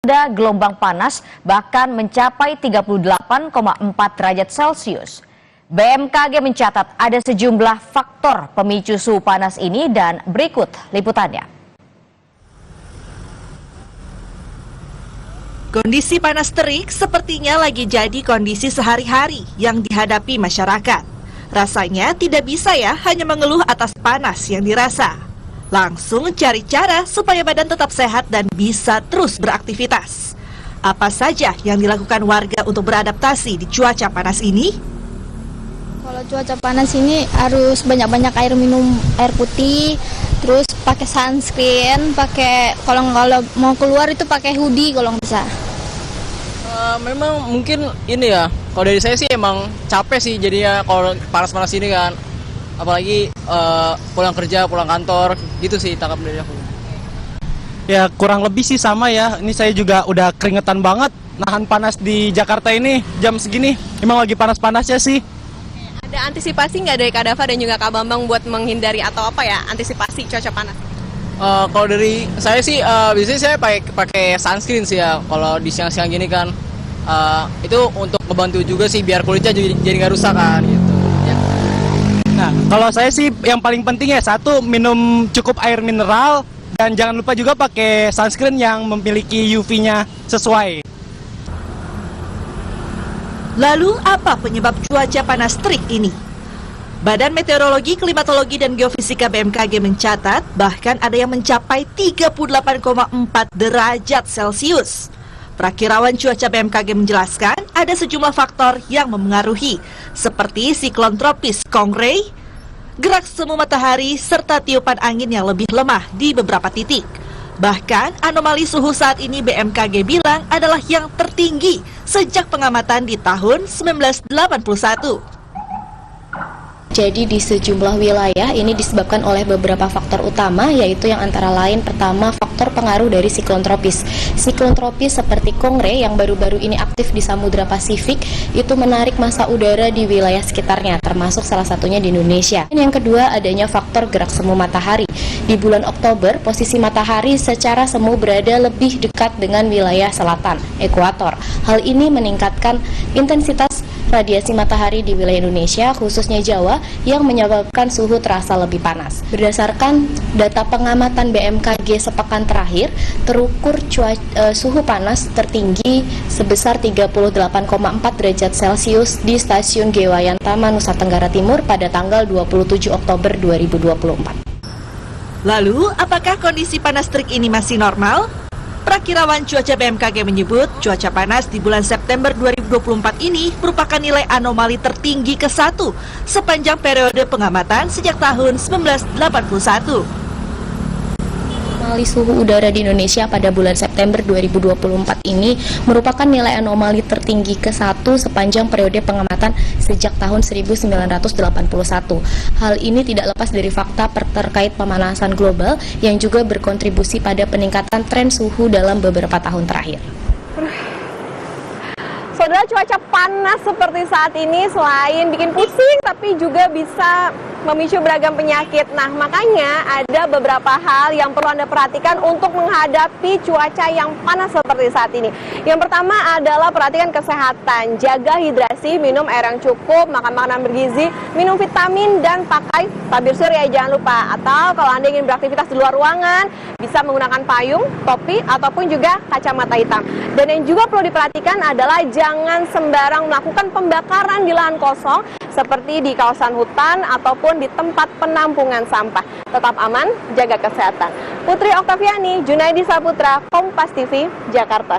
Ada gelombang panas bahkan mencapai 38,4 derajat Celcius. BMKG mencatat ada sejumlah faktor pemicu suhu panas ini dan berikut liputannya. Kondisi panas terik sepertinya lagi jadi kondisi sehari-hari yang dihadapi masyarakat. Rasanya tidak bisa ya hanya mengeluh atas panas yang dirasa. Langsung cari cara supaya badan tetap sehat dan bisa terus beraktivitas. Apa saja yang dilakukan warga untuk beradaptasi di cuaca panas ini? Kalau cuaca panas ini harus banyak-banyak minum air putih, terus pakai sunscreen, kalau mau keluar itu pakai hoodie kalau bisa. Memang mungkin ini ya, kalau dari saya sih emang capek sih jadinya kalau panas-panas ini kan, apalagi pulang kerja, pulang kantor, gitu sih tangkap dari aku. Ya kurang lebih sih sama ya, ini saya juga udah keringetan banget nahan panas di Jakarta ini jam segini, emang lagi panas-panasnya sih. Ada antisipasi nggak dari Kak Dava dan juga Kak Bambang buat menghindari atau apa ya antisipasi cuaca panas? Kalau dari saya sih biasanya saya pakai sunscreen sih ya, kalau di siang-siang gini kan. Itu untuk membantu juga sih biar kulitnya jadi nggak rusak kan gitu ya. Nah kalau saya sih yang paling penting ya satu, minum cukup air mineral dan jangan lupa juga pakai sunscreen yang memiliki UV-nya sesuai. Lalu apa penyebab cuaca panas terik ini? Badan Meteorologi, Klimatologi, dan Geofisika BMKG mencatat bahkan ada yang mencapai 38,4 derajat Celcius. Perakirawan cuaca BMKG menjelaskan ada sejumlah faktor yang memengaruhi, seperti siklon tropis Kongray, gerak semu matahari, serta tiupan angin yang lebih lemah di beberapa titik. Bahkan anomali suhu saat ini BMKG bilang adalah yang tertinggi sejak pengamatan di tahun 1981. Jadi di sejumlah wilayah ini disebabkan oleh beberapa faktor utama, yaitu yang antara lain pertama faktor pengaruh dari siklon tropis. Siklon tropis seperti Kongray yang baru-baru ini aktif di Samudra Pasifik itu menarik massa udara di wilayah sekitarnya, termasuk salah satunya di Indonesia. Dan yang kedua adanya faktor gerak semu matahari. Di bulan Oktober, posisi matahari secara semu berada lebih dekat dengan wilayah selatan, ekuator. Hal ini meningkatkan intensitas radiasi matahari di wilayah Indonesia, khususnya Jawa, yang menyebabkan suhu terasa lebih panas. Berdasarkan data pengamatan BMKG sepekan terakhir, terukur suhu panas tertinggi sebesar 38,4 derajat Celcius di Stasiun Gewayantama, Nusa Tenggara Timur pada tanggal 27 Oktober 2024. Lalu, apakah kondisi panas terik ini masih normal? Perakirawan cuaca BMKG menyebut cuaca panas di bulan September 2024 ini merupakan nilai anomali tertinggi ke-1 sepanjang periode pengamatan sejak tahun 1981. Anomali suhu udara di Indonesia pada bulan September 2024 ini merupakan nilai anomali tertinggi ke-1 sepanjang periode pengamatan sejak tahun 1981. Hal ini tidak lepas dari fakta terkait pemanasan global yang juga berkontribusi pada peningkatan tren suhu dalam beberapa tahun terakhir. Saudara, cuaca panas seperti saat ini selain bikin pusing tapi juga bisa memicu beragam penyakit. Nah, makanya ada beberapa hal yang perlu Anda perhatikan untuk menghadapi cuaca yang panas seperti saat ini. Yang pertama adalah perhatikan kesehatan, jaga hidrasi, minum air yang cukup, makan makanan bergizi, minum vitamin, dan pakai tabir surya jangan lupa. Atau kalau Anda ingin beraktivitas di luar ruangan, bisa menggunakan payung, topi, ataupun juga kacamata hitam. Dan yang juga perlu diperhatikan adalah jangan sembarang melakukan pembakaran di lahan kosong seperti di kawasan hutan ataupun di tempat penampungan sampah. Tetap aman, jaga kesehatan. Putri Oktaviani, Junaidi Saputra, Kompas TV, Jakarta.